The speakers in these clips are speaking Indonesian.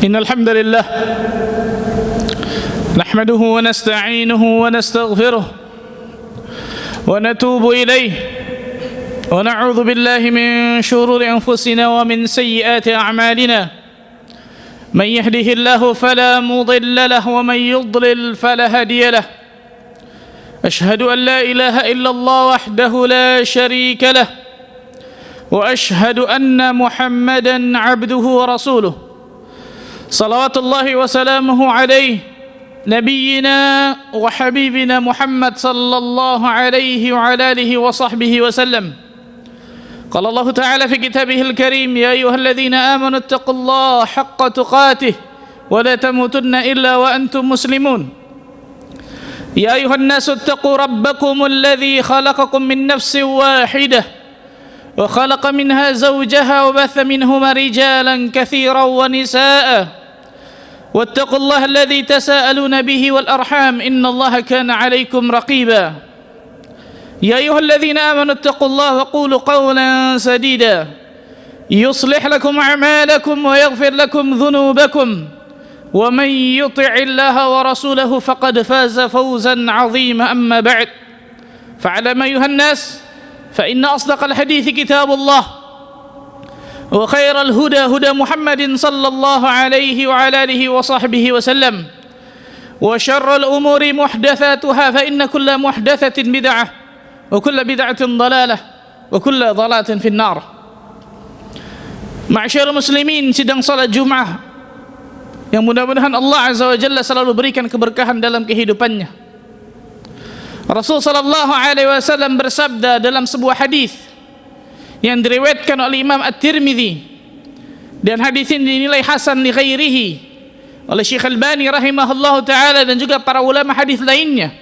إن الحمد لله نحمده ونستعينه ونستغفره ونتوب إليه ونعوذ بالله من شرور أنفسنا ومن سيئات أعمالنا من يهده الله فلا مضل له ومن يضلل فلا هادي له أشهد أن لا إله إلا الله وحده لا شريك له وأشهد أن محمدا عبده ورسوله صلوات الله وسلامه عليه نبينا وحبيبنا محمد صلى الله عليه وعلى آله وصحبه وسلم. قال الله تعالى في كتابه الكريم: يا أيها الذين آمنوا اتقوا الله حق تقاته ولا تموتن إلا وأنتم مسلمون. يا أيها الناس اتقوا ربكم الذي خلقكم من نفس واحدة وخلق منها زوجها وبث منهما رجالا كثيرا ونساء واتقوا الله الذي تساءلون به والأرحام إن الله كان عليكم رقيبا. يا أيها الذين آمنوا اتقوا الله وقولوا قولا سديدا يصلح لكم أعمالكم ويغفر لكم ذنوبكم ومن يطع الله ورسوله فقد فاز فوزا عظيما. أما بعد فاعلم أيها الناس فإن أصدق الحديث كتاب الله وخير الهدى هدى محمد صلى الله عليه وعلى آله وصحبه وسلم وشر الأمور محدثاتها فإن كل محدثة بدعة وكل بدعة ضلالة وكل ضلالة في النار. Ma'asyiral muslimin, sidang salat Jumat yang mudah-mudahan Allah Azza wa Jalla selalu berikan keberkahan dalam kehidupannya. Rasul sallallahu alaihi wasallam bersabda dalam sebuah hadis yang diriwayatkan oleh Imam At-Tirmidzi, dan hadis ini dinilai hasan li ghairihi oleh Syekh Albani rahimahullahu taala dan juga para ulama hadis lainnya,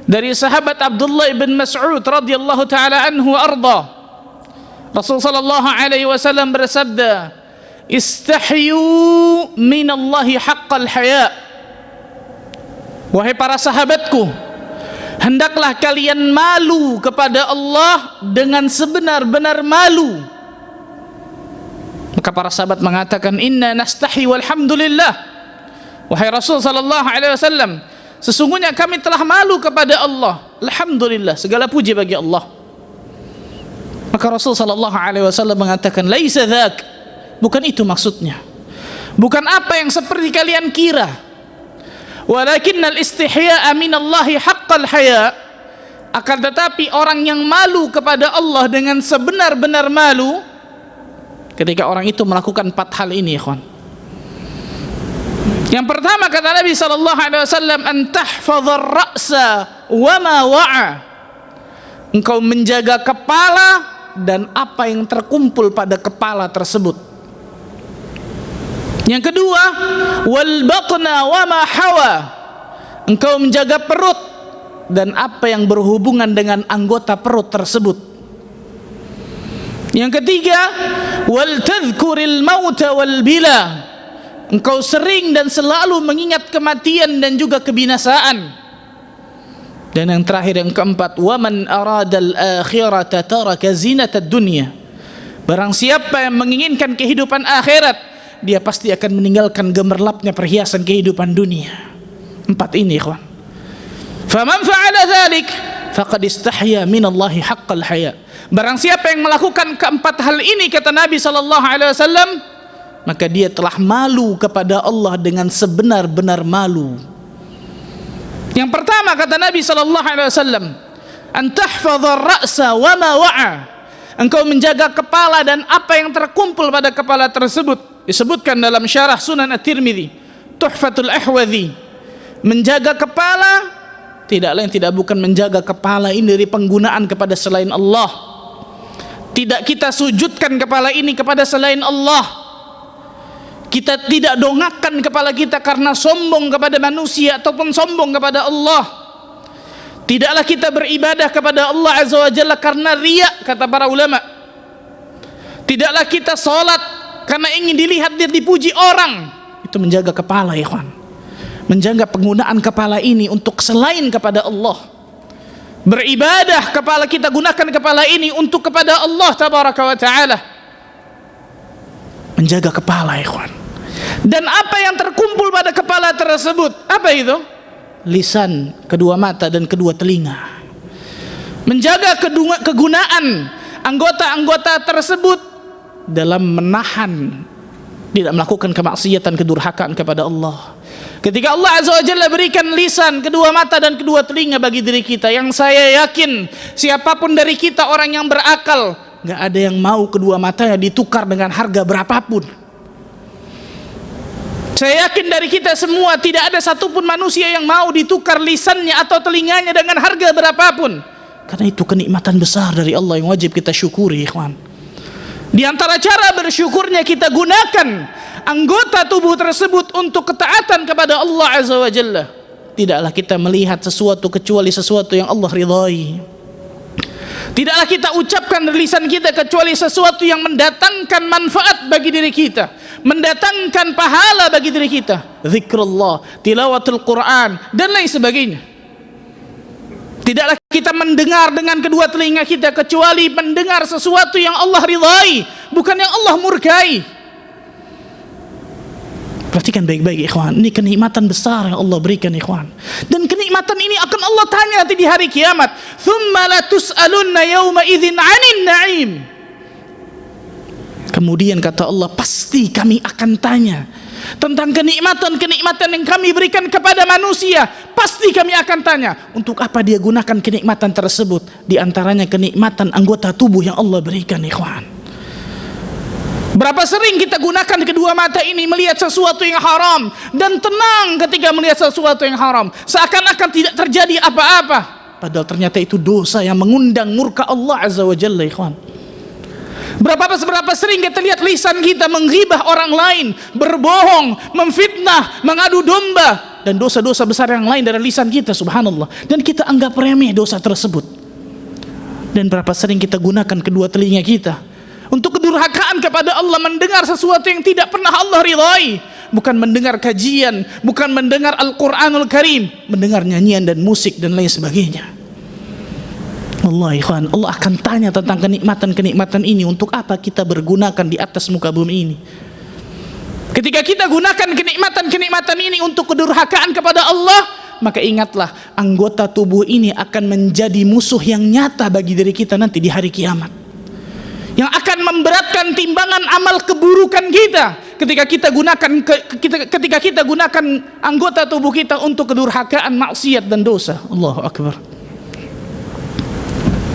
dari sahabat Abdullah bin Mas'ud radhiyallahu taala anhu arda. Rasul sallallahu alaihi wasallam bersabda: istahyu minallahi haqqal haya. Wahai para sahabatku, hendaklah kalian malu kepada Allah dengan sebenar-benar malu. Maka para sahabat mengatakan, inna nastahi walhamdulillah. Wahai Rasul sallallahu alaihi wasallam, sesungguhnya kami telah malu kepada Allah. Alhamdulillah, segala puji bagi Allah. Maka Rasul sallallahu alaihi wasallam mengatakan, laisa dzak, bukan itu maksudnya. Bukan apa yang seperti kalian kira. Walakinnal istihya'a minallahi haqqal haya. Akan tetapi orang yang malu kepada Allah dengan sebenar-benar malu ketika orang itu melakukan 4 hal ini, ikhwan. Yang pertama kata Nabi sallallahu alaihi wasallam, an tahfazar ra'sa wa ma wa'a. Engkau menjaga kepala dan apa yang terkumpul pada kepala tersebut. Yang kedua, wal batna wa ma hawa. Engkau menjaga perut dan apa yang berhubungan dengan anggota perut tersebut. Yang ketiga, wal tadhkuril mauta wal bila. Engkau sering dan selalu mengingat kematian dan juga kebinasaan. Dan yang terakhir, yang keempat, wa man aradal akhirata taraka zinatad dunya. Barang siapa yang menginginkan kehidupan akhirat, dia pasti akan meninggalkan gemerlapnya perhiasan kehidupan dunia. 4 ini, ikhwan. Faman fa'ala dzalik faqad istahya minallahi haqqal haya. Barang siapa yang melakukan keempat hal ini, kata Nabi sallallahu alaihi wasallam, maka dia telah malu kepada Allah dengan sebenar-benar malu. Yang pertama kata Nabi sallallahu alaihi wasallam, an tahfazar ra'sa wa ma wa'a. Engkau menjaga kepala dan apa yang terkumpul pada kepala tersebut. Disebutkan dalam syarah Sunan At-Tirmidzi, Tuhfatul Ahwadhi, menjaga kepala tidak lain tidak bukan menjaga kepala ini dari penggunaan kepada selain Allah. Tidak kita sujudkan kepala ini kepada selain Allah. Kita tidak dongakkan kepala kita karena sombong kepada manusia ataupun sombong kepada Allah. Tidaklah kita beribadah kepada Allah Azza wa Jalla karena riya, kata para ulama. Tidaklah kita salat karena ingin dilihat dan dipuji orang. Itu menjaga kepala, ikhwan. Menjaga penggunaan kepala ini untuk selain kepada Allah. Beribadah kepala kita, gunakan kepala ini untuk kepada Allah tabaraka wa taala. Menjaga kepala, ikhwan. Dan apa yang terkumpul pada kepala tersebut? Apa itu? Lisan, kedua mata dan kedua telinga. Menjaga kegunaan anggota-anggota tersebut dalam menahan tidak melakukan kemaksiatan, kedurhakaan kepada Allah. Ketika Allah Azza wa Jalla berikan lisan, kedua mata dan kedua telinga bagi diri kita, yang saya yakin siapapun dari kita orang yang berakal, gak ada yang mau kedua matanya ditukar dengan harga berapapun. Saya yakin dari kita semua tidak ada satupun manusia yang mau ditukar lisannya atau telinganya dengan harga berapapun. Karena itu kenikmatan besar dari Allah yang wajib kita syukuri, ikhwan. Di antara cara bersyukurnya kita gunakan anggota tubuh tersebut untuk ketaatan kepada Allah Azza wa Jalla. Tidaklah kita melihat sesuatu kecuali sesuatu yang Allah ridhai. Tidaklah kita ucapkan dari lisan kita kecuali sesuatu yang mendatangkan manfaat bagi diri kita, mendatangkan pahala bagi diri kita. Zikrullah, tilawatul Quran dan lain sebagainya. Tidaklah kita mendengar dengan kedua telinga kita kecuali mendengar sesuatu yang Allah ridhai, bukan yang Allah murkai. Perhatikan baik-baik, ikhwan. Ini kenikmatan besar yang Allah berikan, ikhwan. Dan kenikmatan ini akan Allah tanya nanti di hari kiamat. Thumma latus'alunna yawma idzin 'anil na'im. Kemudian kata Allah, pasti kami akan tanya tentang kenikmatan-kenikmatan yang kami berikan kepada manusia. Pasti kami akan tanya, untuk apa dia gunakan kenikmatan tersebut? Di antaranya kenikmatan anggota tubuh yang Allah berikan, ikhwan. Berapa sering kita gunakan kedua mata ini melihat sesuatu yang haram dan tenang ketika melihat sesuatu yang haram, seakan-akan tidak terjadi apa-apa, padahal ternyata itu dosa yang mengundang murka Allah Azza wa Jalla, ikhwan. Berapa sering kita lihat lisan kita menghibah orang lain, berbohong, memfitnah, mengadu domba, dan dosa-dosa besar yang lain dari lisan kita, subhanallah, dan kita anggap remeh dosa tersebut. Dan berapa sering kita gunakan kedua telinga kita untuk kedurhakaan kepada Allah, mendengar sesuatu yang tidak pernah Allah ridhai, bukan mendengar kajian, bukan mendengar Al-Quranul Karim, mendengar nyanyian dan musik dan lain sebagainya. Allah, ikhwan, Allah akan tanya tentang kenikmatan-kenikmatan ini. Untuk apa kita bergunakan di atas muka bumi ini? Ketika kita gunakan kenikmatan-kenikmatan ini untuk kedurhakaan kepada Allah, maka ingatlah, anggota tubuh ini akan menjadi musuh yang nyata bagi diri kita nanti di hari kiamat, yang akan memberatkan timbangan amal keburukan kita ketika kita gunakan anggota tubuh kita untuk kedurhakaan, maksiat dan dosa. Allahu Akbar.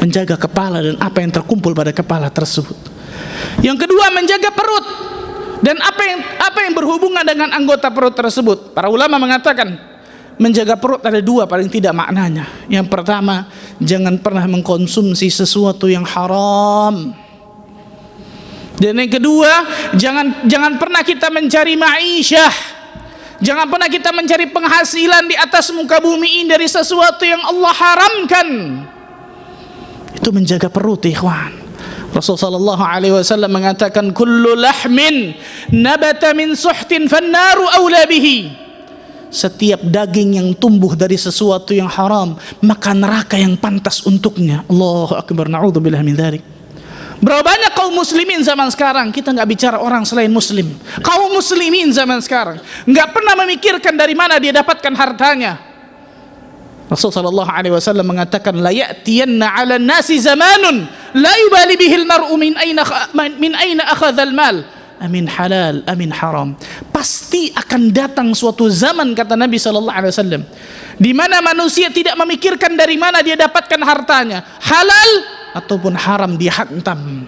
Menjaga kepala dan apa yang terkumpul pada kepala tersebut. Yang kedua, menjaga perut dan apa yang berhubungan dengan anggota perut tersebut. Para ulama mengatakan menjaga perut ada dua paling tidak maknanya. Yang pertama, jangan pernah mengkonsumsi sesuatu yang haram. Dan yang kedua, jangan pernah kita mencari ma'isyah, jangan pernah kita mencari penghasilan di atas muka bumi ini dari sesuatu yang Allah haramkan. Itu menjaga perut, ikhwan. Rasulullah SAW mengatakan, kullu lahmin nabata min suhtin fannaru awla bihi. Setiap daging yang tumbuh dari sesuatu yang haram, maka neraka yang pantas untuknya. Allahu Akbar, na'udzubillah min dzalik. Berapa banyak kaum muslimin zaman sekarang, kita nggak bicara orang selain muslim, kaum muslimin zaman sekarang nggak pernah memikirkan dari mana dia dapatkan hartanya. Rasulullah SAW mengatakan, la ya'tiyanna 'ala nasi zamanun la yubali bihil mar'u min aina akhadhal mal, amin halal amin haram. Pasti akan datang suatu zaman, kata Nabi SAW, di mana manusia tidak memikirkan dari mana dia dapatkan hartanya, halal ataupun haram dia hantam.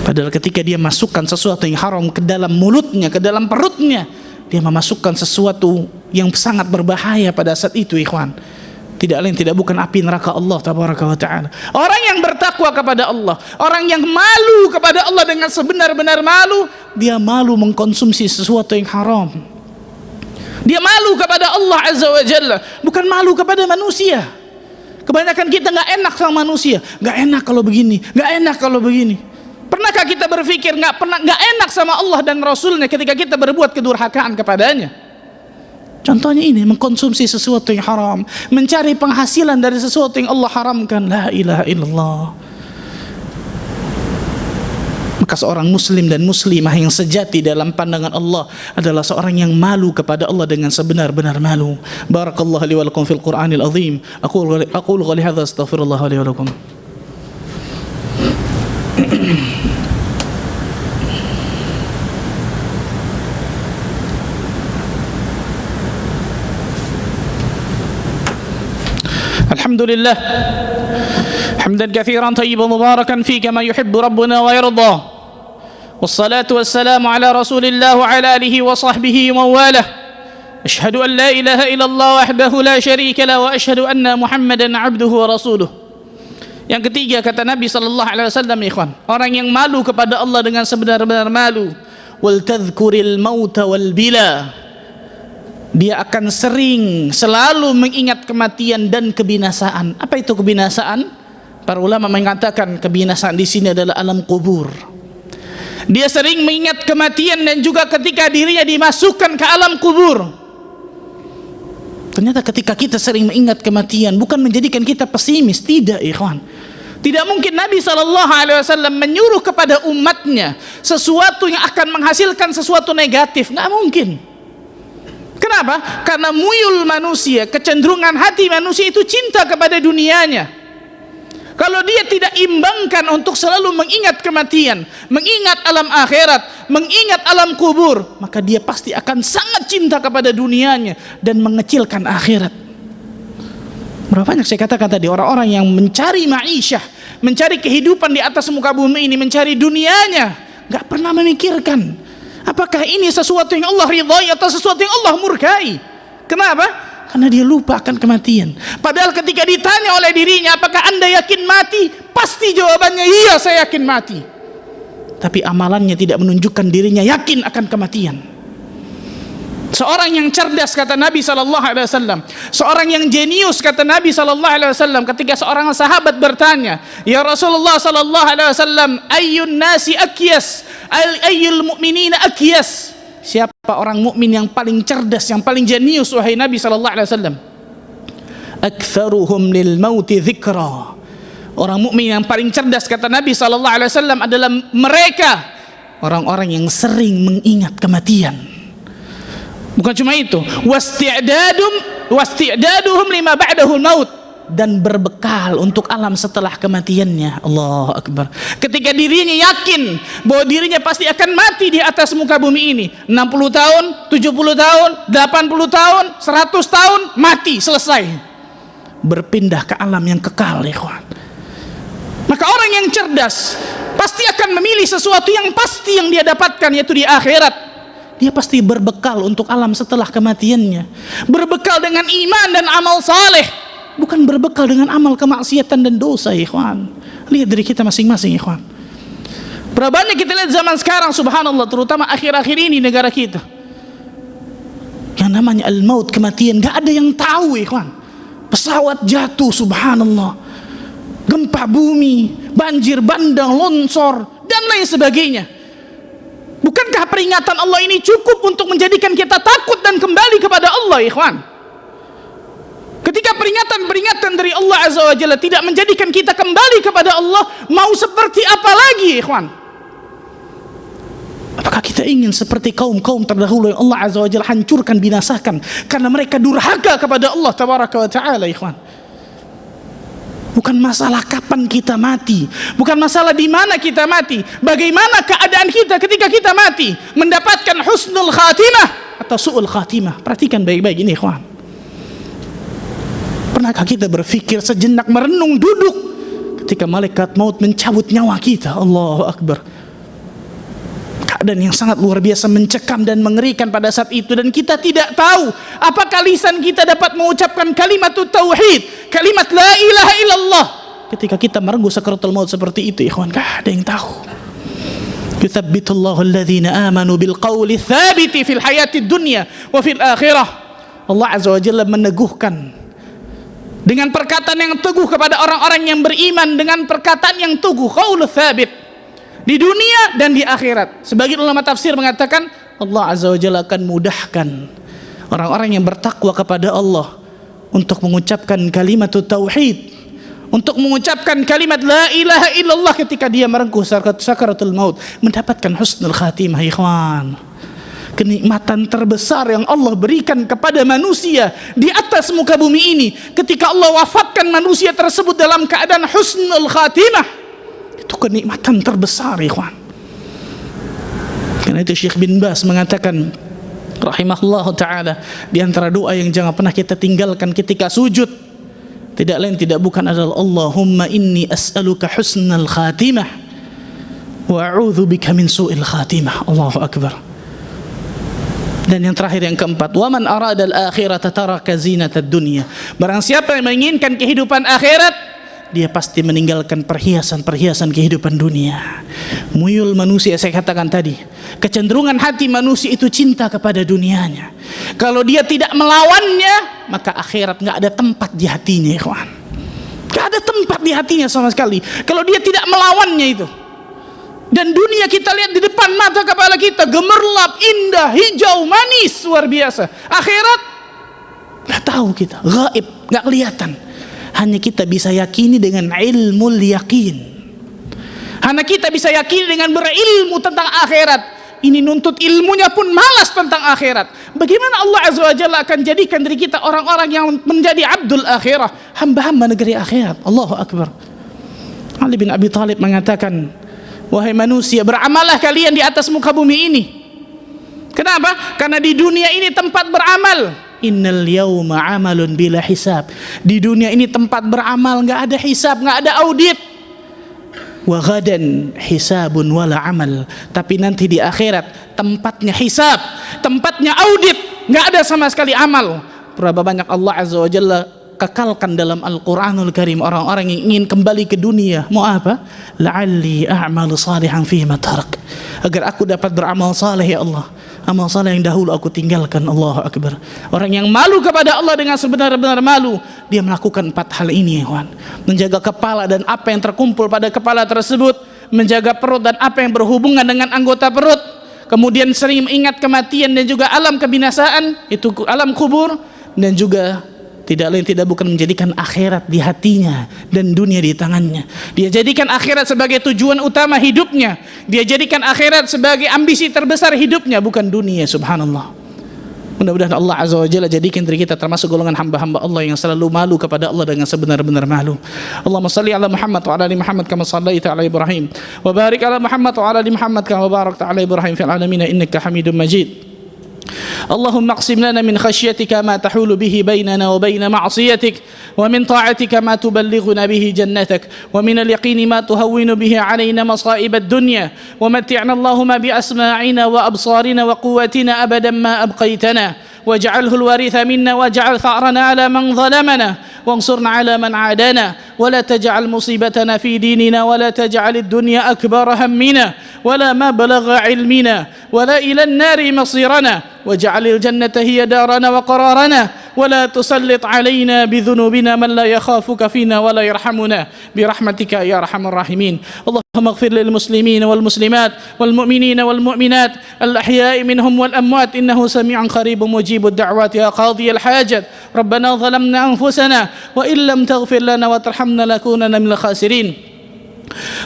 Padahal ketika dia masukkan sesuatu yang haram ke dalam mulutnya, ke dalam perutnya, dia memasukkan sesuatu yang sangat berbahaya pada saat itu, ikhwan. Tidak lain tidak bukan api neraka Allah tabaraka wa ta'ala. Orang yang bertakwa kepada Allah, orang yang malu kepada Allah dengan sebenar-benar malu, dia malu mengkonsumsi sesuatu yang haram. Dia malu kepada Allah Azza wa Jalla, bukan malu kepada manusia. Kebanyakan kita nggak enak sama manusia, nggak enak kalau begini, nggak enak kalau begini. Pernahkah kita berpikir nggak enak sama Allah dan Rasulnya ketika kita berbuat kedurhakaan kepadanya? Contohnya ini, mengkonsumsi sesuatu yang haram, mencari penghasilan dari sesuatu yang Allah haramkan. La ilaha illallah. Maka Maka seorang muslim dan muslimah yang sejati dalam pandangan Allah adalah seorang yang malu kepada Allah dengan sebenar-benar malu. Barakallahu li wa lakum fil Qur'anil azim. Aqulu qouli hadza astaghfirullah li wa lakum. Alhamdulillah hamdan katsiran tayyiban mubarakan fi kama yuhibbu rabbuna wa yarda. Wassalatu wassalamu ala Rasulillah wa ala alihi wa sahbihi wa mawalah. Asyhadu an la ilaha illallah wahdahu la syarika lah wa asyhadu anna Muhammadan abduhu wa rasuluh. Yang ketiga kata Nabi sallallahu alaihi wasallam, ikhwan, orang yang malu kepada Allah dengan sebenar-benar malu, wal tadhkuril mauta wal bila. Dia akan sering selalu mengingat kematian dan kebinasaan. Apa itu kebinasaan? Para ulama mengatakan kebinasaan di sini adalah alam kubur. Dia sering mengingat kematian dan juga ketika dirinya dimasukkan ke alam kubur. Ternyata ketika kita sering mengingat kematian bukan menjadikan kita pesimis, tidak, ikhwan. Tidak mungkin Nabi SAW menyuruh kepada umatnya sesuatu yang akan menghasilkan sesuatu negatif, nggak mungkin. Kenapa? Karena muyul manusia, kecenderungan hati manusia itu cinta kepada dunianya. Kalau dia tidak imbangkan untuk selalu mengingat kematian, mengingat alam akhirat, mengingat alam kubur, maka dia pasti akan sangat cinta kepada dunianya dan mengecilkan akhirat. Berapa banyak saya katakan tadi, orang-orang yang mencari ma'isyah, mencari kehidupan di atas muka bumi ini, mencari dunianya, gak pernah memikirkan apakah ini sesuatu yang Allah ridhai atau sesuatu yang Allah murkai. Kenapa? Karena dia lupa akan kematian. Padahal ketika ditanya oleh dirinya, apakah anda yakin mati? Pasti jawabannya, iya saya yakin mati. Tapi amalannya tidak menunjukkan dirinya yakin akan kematian. Seorang yang cerdas kata Nabi SAW, seorang yang jenius kata Nabi SAW, ketika seorang sahabat bertanya, ya Rasulullah SAW, ayyun nasi akyas, ayyul mu'minina akyas, siapa orang mukmin yang paling cerdas, yang paling jenius wahai Nabi SAW? Aktsaruhum lil mauti dzikra. Orang mukmin yang paling cerdas kata Nabi SAW adalah mereka orang-orang yang sering mengingat kematian. Bukan cuma itu, wasti'daduhum lima ba'dahul maut, dan berbekal untuk alam setelah kematiannya. Allahu Akbar. Ketika dirinya yakin bahwa dirinya pasti akan mati di atas muka bumi ini, 60 tahun, 70 tahun, 80 tahun, 100 tahun, mati, selesai. Berpindah ke alam yang kekal, ikhwan. Maka orang yang cerdas pasti akan memilih sesuatu yang pasti yang dia dapatkan, yaitu di akhirat. Dia pasti berbekal untuk alam setelah kematiannya, berbekal dengan iman dan amal saleh, bukan berbekal dengan amal kemaksiatan dan dosa, ikhwan. Lihat diri kita masing-masing, ikhwan. Berapa banyak kita lihat zaman sekarang, subhanallah, terutama akhir-akhir ini negara kita, yang namanya al-maut, kematian, gak ada yang tahu, ikhwan. Pesawat jatuh, subhanallah, gempa bumi, banjir bandang, longsor, dan lain sebagainya. Bukankah peringatan Allah ini cukup untuk menjadikan kita takut dan kembali kepada Allah, ikhwan? Ketika peringatan-peringatan dari Allah Azza wa Jalla tidak menjadikan kita kembali kepada Allah, mau seperti apa lagi, ikhwan? Apakah kita ingin seperti kaum-kaum terdahulu yang Allah Azza wa Jalla hancurkan, binasakan karena mereka durhaka kepada Allah Tabaraka wa Ta'ala, ikhwan? Bukan masalah kapan kita mati, bukan masalah di mana kita mati, bagaimana keadaan kita ketika kita mati, mendapatkan husnul khatimah atau su'ul khatimah. Perhatikan baik-baik ini, ikhwan. Pernahkah kita berpikir sejenak, merenung, duduk ketika malaikat maut mencabut nyawa kita? Allahu Akbar. Keadaan yang sangat luar biasa, mencekam dan mengerikan pada saat itu, dan kita tidak tahu apakah lisan kita dapat mengucapkan kalimat tauhid, kalimat la ilaha illallah ketika kita merenggut sakaratul maut seperti itu, ikhwan. Gak ada yang tahu. Yuthabbitullahu alladhina amanu bil qawli thabiti fil hayati dunya wa fil akhirah. Allah Azza wa Jalla meneguhkan dengan perkataan yang teguh kepada orang-orang yang beriman, dengan perkataan yang teguh, qaulu thabit, di dunia dan di akhirat. Sebagian ulama tafsir mengatakan Allah Azza wa Jalla akan mudahkan orang-orang yang bertakwa kepada Allah untuk mengucapkan kalimat tauhid, untuk mengucapkan kalimat la ilaha illallah ketika dia merengkuh sakaratul maut, mendapatkan husnul khatimah. Ikhwan, kenikmatan terbesar yang Allah berikan kepada manusia di atas muka bumi ini, ketika Allah wafatkan manusia tersebut dalam keadaan husnul khatimah, itu kenikmatan terbesar, ikhwan. Karena itu Syekh bin Baz mengatakan rahimahullah ta'ala, di antara doa yang jangan pernah kita tinggalkan ketika sujud, tidak lain tidak bukan adalah Allahumma inni as'aluka husnal khatimah wa a'udzu bika min su'il khatimah. Allahu akbar. Dan yang terakhir, yang keempat, wa man arada al-akhirata taraka zinatad dunya. Barang siapa yang menginginkan kehidupan akhirat, dia pasti meninggalkan perhiasan-perhiasan kehidupan dunia. Muyul manusia, saya katakan tadi, kecenderungan hati manusia itu cinta kepada dunianya. Kalau dia tidak melawannya, maka akhirat nggak ada tempat di hatinya, ikhwan. Nggak ada tempat di hatinya sama sekali kalau dia tidak melawannya itu. Dan dunia kita lihat di depan mata kepala kita, gemerlap, indah, hijau, manis, luar biasa. Akhirat nggak tahu kita, gaib, nggak kelihatan. Hanya kita bisa yakini dengan ilmu yakin. Hanya kita bisa yakini dengan berilmu tentang akhirat. Ini nuntut ilmunya pun malas tentang akhirat. Bagaimana Allah Azza wa Jalla akan jadikan diri kita orang-orang yang menjadi abdul akhirah, hamba-hamba negeri akhirat. Allahu Akbar. Ali bin Abi Thalib mengatakan, wahai manusia, beramalah kalian di atas muka bumi ini. Kenapa? Karena di dunia ini tempat beramal. Innal yawma amalun bila hisab. Di dunia ini tempat beramal, nggak ada hisab, nggak ada audit. Wa ghadan hisabun wala amal. Tapi nanti di akhirat tempatnya hisab, tempatnya audit, nggak ada sama sekali amal. Berapa banyak Allah Azza wa Jalla kekalkan dalam Al-Quranul Karim orang-orang yang ingin kembali ke dunia. Mau apa? La'alli a'malu salihan fima tarak, agar aku dapat beramal saleh, ya Allah, amal saleh yang dahulu aku tinggalkan. Allahu Akbar. Orang yang malu kepada Allah dengan sebenar-benar malu, dia melakukan 4 hal ini, ikhwan. Menjaga kepala dan apa yang terkumpul pada kepala tersebut, menjaga perut dan apa yang berhubungan dengan anggota perut, kemudian sering mengingat kematian dan juga alam kebinasaan, itu alam kubur, dan juga tidak lain tidak bukan menjadikan akhirat di hatinya dan dunia di tangannya. Dia jadikan akhirat sebagai tujuan utama hidupnya. Dia jadikan akhirat sebagai ambisi terbesar hidupnya, bukan dunia. Subhanallah. Mudah-mudahan Allah Azza wa Jalla jadikan diri kita termasuk golongan hamba-hamba Allah yang selalu malu kepada Allah dengan sebenar-benar malu. Allahumma salli ala Muhammad wa ala ali Muhammad kama sallaita ala Ibrahim wa barik ala Muhammad wa ala ali Muhammad kama barakta ala Ibrahim fil alamin innaka Hamidum Majid. اللهم اقسم لنا من خشيتك ما تحول به بيننا وبين معصيتك ومن طاعتك ما تبلغنا به جنتك ومن اليقين ما تهون به علينا مصائب الدنيا ومتعنا اللهم بأسماعنا وأبصارنا وقوتنا أبدا ما أبقيتنا واجعله الوارث منا واجعل ثأرنا على من ظلمنا وانصرنا على من عادانا ولا تجعل مصيبتنا في ديننا ولا تجعل الدنيا أكبر همنا ولا مبلغ علمنا ولا إلى النار مصيرنا واجعل الجنة هي دارنا وقرارنا ولا تسلط علينا بذنوبنا من لا يخافك فينا ولا يرحمنا برحمتك يا أرحم الراحمين. اللهم اغفر للمسلمين والمسلمات والمؤمنين والمؤمنات الأحياء منهم والأموات إنه سميع قريب مجيب الدعوات يا قاضي الحاجات. ربنا ظلمنا أنفسنا وإن لم تغفر لنا وترحمنا لنكونن من الخاسرين.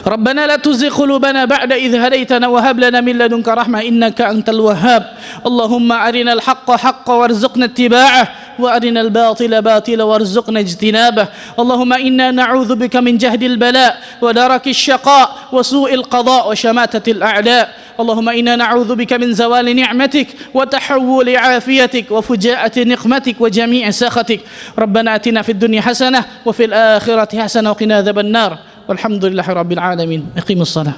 ربنا لا تزغ قلوبنا بعد إذ هديتنا وهب لنا من لدنك رحمة إنك أنت الوهاب. اللهم أرنا الحق حقا وارزقنا اتباعه وأرنا الباطل باطلا وارزقنا اجتنابه. اللهم إنا نعوذ بك من جهد البلاء ودرك الشقاء وسوء القضاء وشماتة الأعداء. اللهم إنا نعوذ بك من زوال نعمتك وتحول عافيتك وفجاءة نقمتك وجميع سخطك. ربنا آتنا في الدنيا حسنة وفي الآخرة حسنة وقنا عذاب النار. والحمد لله رب العالمين. أقيموا الصلاة.